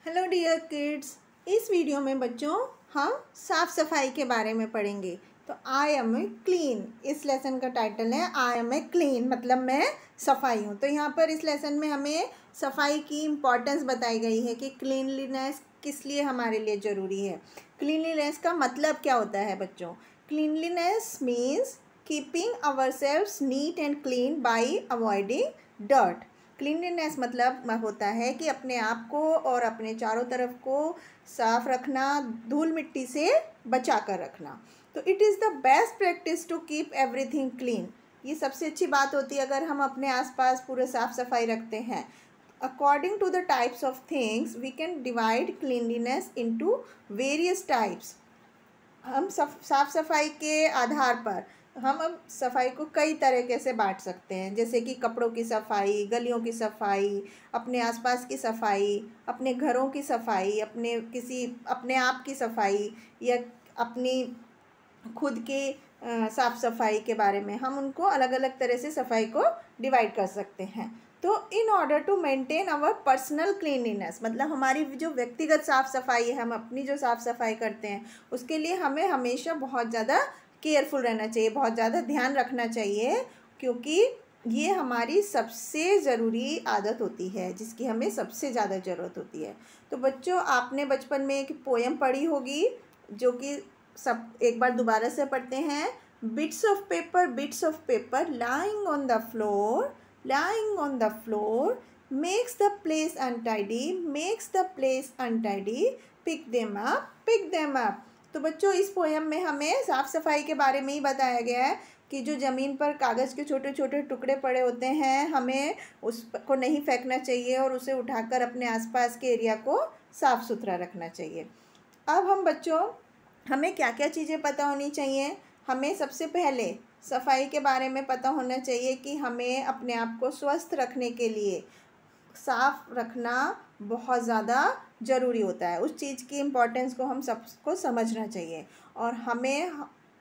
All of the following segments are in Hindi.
Hello dear kids. इस वीडियो में बच्चों हम साफ़ सफाई के बारे में पढ़ेंगे। तो आई एम ए क्लीन, इस लेसन का टाइटल है आई एम ए क्लीन, मतलब मैं सफाई हूँ। तो यहाँ पर इस लेसन में हमें सफाई की इम्पोर्टेंस बताई गई है कि क्लीनलीनेस किस लिए हमारे लिए ज़रूरी है। क्लीनलीनेस का मतलब क्या होता है बच्चों? Cleanliness means keeping ourselves neat and clean by avoiding dirt. Cleanliness मतलब होता है कि अपने आप को और अपने चारों तरफ को साफ रखना, धूल मिट्टी से बचा कर रखना। तो it is the best practice to keep everything clean. ये सबसे अच्छी बात होती है अगर हम अपने आसपास पूरे साफ सफाई रखते हैं। According to the types of things we can divide cleanliness into various types. हम साफ सफाई के आधार पर हम अब सफाई को कई तरीके से बांट सकते हैं, जैसे कि कपड़ों की सफाई, गलियों की सफाई, अपने आसपास की सफाई, अपने घरों की सफाई, अपने आप की सफाई, या अपनी खुद के साफ़ सफाई के बारे में हम उनको अलग अलग तरह से सफाई को डिवाइड कर सकते हैं। तो in order to maintain our personal cleanliness, मतलब हमारी जो व्यक्तिगत साफ़ सफाई है, हम अपनी जो साफ़ सफाई करते हैं उसके लिए हमें हमेशा बहुत ज़्यादा केयरफुल रहना चाहिए, बहुत ज़्यादा ध्यान रखना चाहिए, क्योंकि ये हमारी सबसे ज़रूरी आदत होती है जिसकी हमें सबसे ज़्यादा ज़रूरत होती है। तो बच्चों, आपने बचपन में एक पोएम पढ़ी होगी जो कि सब एक बार दोबारा से पढ़ते हैं। Bits of paper lying on the floor, lying on the floor makes the place untidy, pick them up। तो बच्चों, इस पोएम में हमें साफ़ सफाई के बारे में ही बताया गया है कि जो ज़मीन पर कागज़ के छोटे छोटे टुकड़े पड़े होते हैं, हमें उसको नहीं फेंकना चाहिए और उसे उठाकर अपने आसपास के एरिया को साफ़ सुथरा रखना चाहिए। अब हम बच्चों, हमें क्या क्या चीज़ें पता होनी चाहिए? हमें सबसे पहले सफाई के बारे में पता होना चाहिए कि हमें अपने आप को स्वस्थ रखने के लिए साफ रखना बहुत ज़्यादा ज़रूरी होता है। उस चीज़ की इम्पोर्टेंस को हम सबको समझना चाहिए, और हमें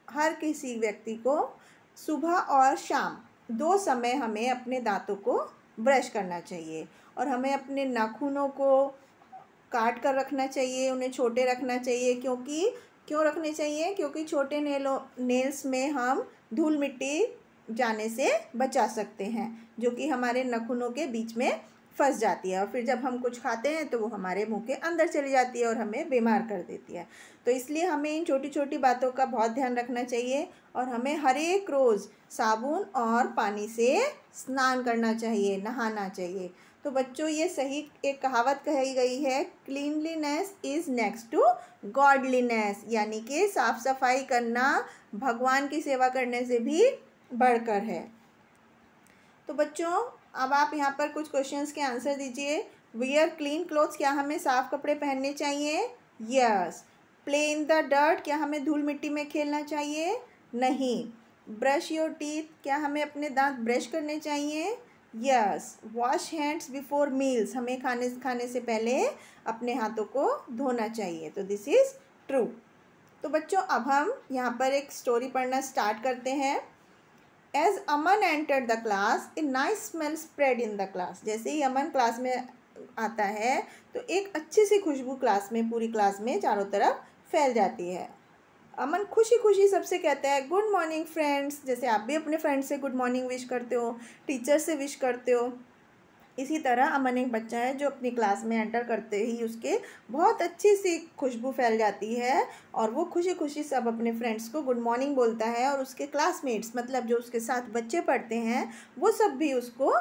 हर किसी व्यक्ति को सुबह और शाम 2 समय हमें अपने दांतों को ब्रश करना चाहिए, और हमें अपने नाखूनों को काट कर रखना चाहिए, उन्हें छोटे रखना चाहिए। क्यों रखने चाहिए? क्योंकि छोटे नेल्स में हम धूल मिट्टी जाने से बचा सकते हैं, जो कि हमारे नाखूनों के बीच में फंस जाती है, और फिर जब हम कुछ खाते हैं तो वो हमारे मुंह के अंदर चली जाती है और हमें बीमार कर देती है। तो इसलिए हमें इन छोटी छोटी बातों का बहुत ध्यान रखना चाहिए, और हमें हर एक रोज़ साबुन और पानी से स्नान करना चाहिए, नहाना चाहिए। तो बच्चों, ये सही एक कहावत कही गई है, cleanliness is next to godliness, यानी कि साफ़ सफाई करना भगवान की सेवा करने से भी बढ़कर है। तो बच्चों, अब आप यहाँ पर कुछ क्वेश्चंस के आंसर दीजिए। वियर क्लीन क्लोथ्स, क्या हमें साफ़ कपड़े पहनने चाहिए? Yes. Play in the dirt, क्या हमें धूल मिट्टी में खेलना चाहिए? नहीं। ब्रश योर टीथ, क्या हमें अपने दांत ब्रश करने चाहिए? Yes. Wash hands before meals, हमें खाने से पहले अपने हाथों को धोना चाहिए। तो दिस इज़ ट्रू। तो बच्चों, अब हम यहाँ पर एक स्टोरी पढ़ना स्टार्ट करते हैं। As Aman entered the class a nice smell spread in the class. जैसे ही अमन क्लास में आता है तो एक अच्छी सी खुशबू पूरी क्लास में चारों तरफ फैल जाती है। अमन खुशी खुशी सबसे कहता है, गुड मॉर्निंग फ्रेंड्स। जैसे आप भी अपने फ्रेंड्स से गुड मॉर्निंग विश करते हो, टीचर से विश करते हो, इसी तरह अमन एक बच्चा है जो अपनी क्लास में एंटर करते ही उसके बहुत अच्छी सी खुशबू फैल जाती है, और वो खुशी खुशी सब अपने फ्रेंड्स को गुड मॉर्निंग बोलता है, और उसके क्लासमेट्स, मतलब जो उसके साथ बच्चे पढ़ते हैं, वो सब भी उसको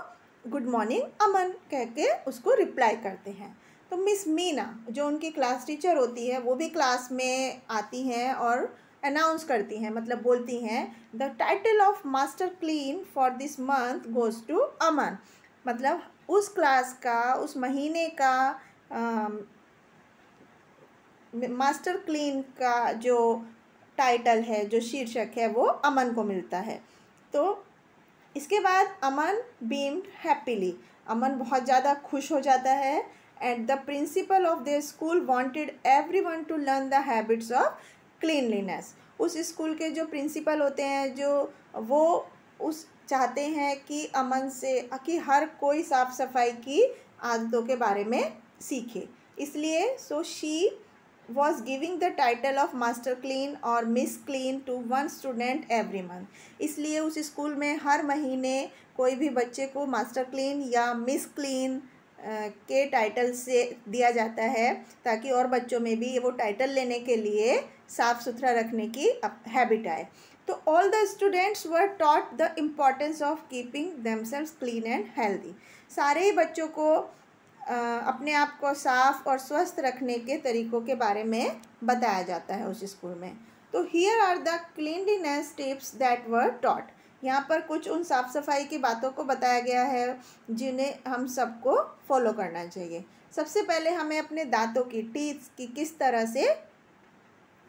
गुड मॉर्निंग अमन कह के उसको रिप्लाई करते हैं। तो मिस मीना, जो उनकी क्लास टीचर होती है, वो भी क्लास में आती हैं और अनाउंस करती हैं, मतलब बोलती हैं, the title of master clean for this month goes to Aman. मतलब उस क्लास का, उस महीने का मास्टर क्लीन का जो टाइटल है, जो शीर्षक है, वो अमन को मिलता है। तो इसके बाद अमन बीम्ड हैप्पीली, अमन बहुत ज़्यादा खुश हो जाता है। And the principal of their school wanted everyone to learn the habits of cleanliness. उस स्कूल के जो प्रिंसिपल होते हैं, वो चाहते हैं कि अमन से कि हर कोई साफ़ सफाई की आदतों के बारे में सीखे। इसलिए so she was giving the title of master clean और miss clean to one student every month। इसलिए उस स्कूल में हर महीने कोई भी बच्चे को मास्टर क्लीन या मिस क्लीन के टाइटल से दिया जाता है, ताकि और बच्चों में भी वो टाइटल लेने के लिए साफ़ सुथरा रखने की हैबिट आए। तो all the students were taught the importance of keeping themselves clean and healthy. सारे ही बच्चों को अपने आप को साफ़ और स्वस्थ रखने के तरीक़ों के बारे में बताया जाता है उस स्कूल में। तो here are the cleanliness tips that were taught. यहाँ पर कुछ उन साफ़ सफाई की बातों को बताया गया है जिन्हें हम सबको फॉलो करना चाहिए। सबसे पहले हमें अपने दांतों की टीथ की किस तरह से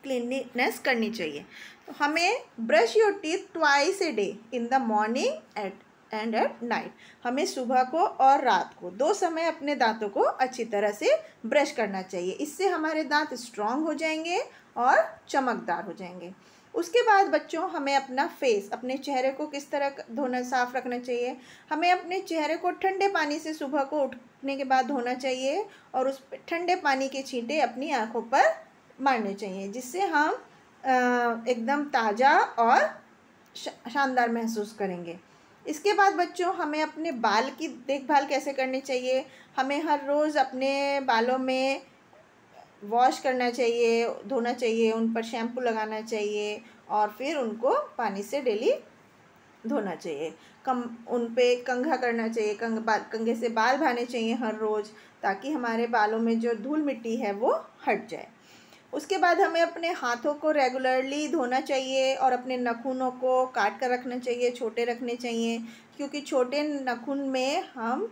क्लीनलीनेस करनी चाहिए। तो हमें brush your teeth twice a day in the morning and at night. हमें सुबह को और रात को 2 समय अपने दांतों को अच्छी तरह से ब्रश करना चाहिए। इससे हमारे दांत स्ट्रॉन्ग हो जाएंगे और चमकदार हो जाएंगे। उसके बाद बच्चों हमें अपना फेस, अपने चेहरे को किस तरह धोना साफ़ रखना चाहिए। हमें अपने चेहरे को ठंडे पानी से सुबह को उठने के बाद धोना चाहिए और उस ठंडे पानी के छींटे अपनी आँखों पर मारने चाहिए, जिससे हम एकदम ताज़ा और शानदार महसूस करेंगे। इसके बाद बच्चों हमें अपने बाल की देखभाल कैसे करनी चाहिए। हमें हर रोज़ अपने बालों में वॉश करना चाहिए, धोना चाहिए, उन पर शैम्पू लगाना चाहिए और फिर उनको पानी से डेली धोना चाहिए। उन पे कंघा करना चाहिए, कंघे से बाल भाने चाहिए हर रोज़, ताकि हमारे बालों में जो धूल मिट्टी है वो हट जाए। उसके बाद हमें अपने हाथों को रेगुलरली धोना चाहिए और अपने नाखूनों को काट कर रखना चाहिए, छोटे रखने चाहिए, क्योंकि छोटे नाखून में हम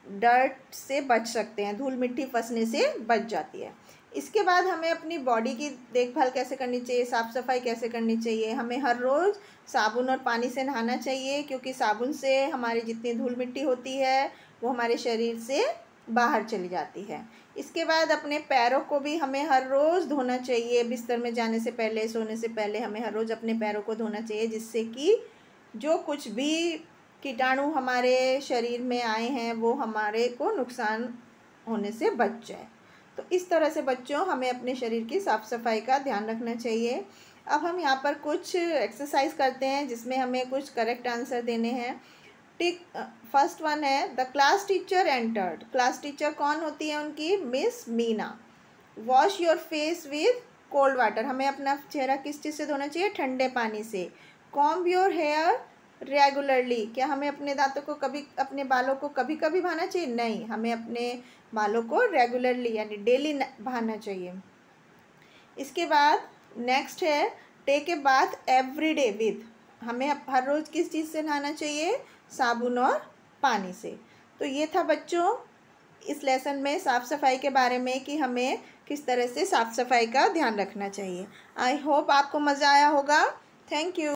डर्ट से बच सकते हैं, धूल मिट्टी फंसने से बच जाती है। इसके बाद हमें अपनी बॉडी की देखभाल कैसे करनी चाहिए, साफ़ सफाई कैसे करनी चाहिए। हमें हर रोज़ साबुन और पानी से नहाना चाहिए, क्योंकि साबुन से हमारी जितनी धूल मिट्टी होती है वो हमारे शरीर से बाहर चली जाती है। इसके बाद अपने पैरों को भी हमें हर रोज़ धोना चाहिए। बिस्तर में जाने से पहले, सोने से पहले हमें हर रोज़ अपने पैरों को धोना चाहिए, जिससे कि जो कुछ भी कीटाणु हमारे शरीर में आए हैं वो हमारे को नुकसान होने से बच जाए। तो इस तरह से बच्चों हमें अपने शरीर की साफ़ सफाई का ध्यान रखना चाहिए। अब हम यहाँ पर कुछ एक्सरसाइज करते हैं जिसमें हमें कुछ करेक्ट आंसर देने हैं। फर्स्ट वन है the class teacher entered. Class teacher कौन होती है उनकी? Miss Meena. Wash your face with cold water. हमें अपना चेहरा किस चीज़ से धोना चाहिए? ठंडे पानी से। Comb your hair regularly. क्या हमें अपने दांतों को अपने बालों को कभी कभी भाना चाहिए? नहीं, हमें अपने बालों को रेगुलरली यानी डेली भाना चाहिए। इसके बाद नेक्स्ट है take a bath every day with. हमें हर रोज़ किस चीज़ से नहाना चाहिए? साबुन और पानी से। तो ये था बच्चों इस लेसन में साफ़ सफाई के बारे में कि हमें किस तरह से साफ़ सफाई का ध्यान रखना चाहिए। आई होप आपको मज़ा आया होगा। Thank you.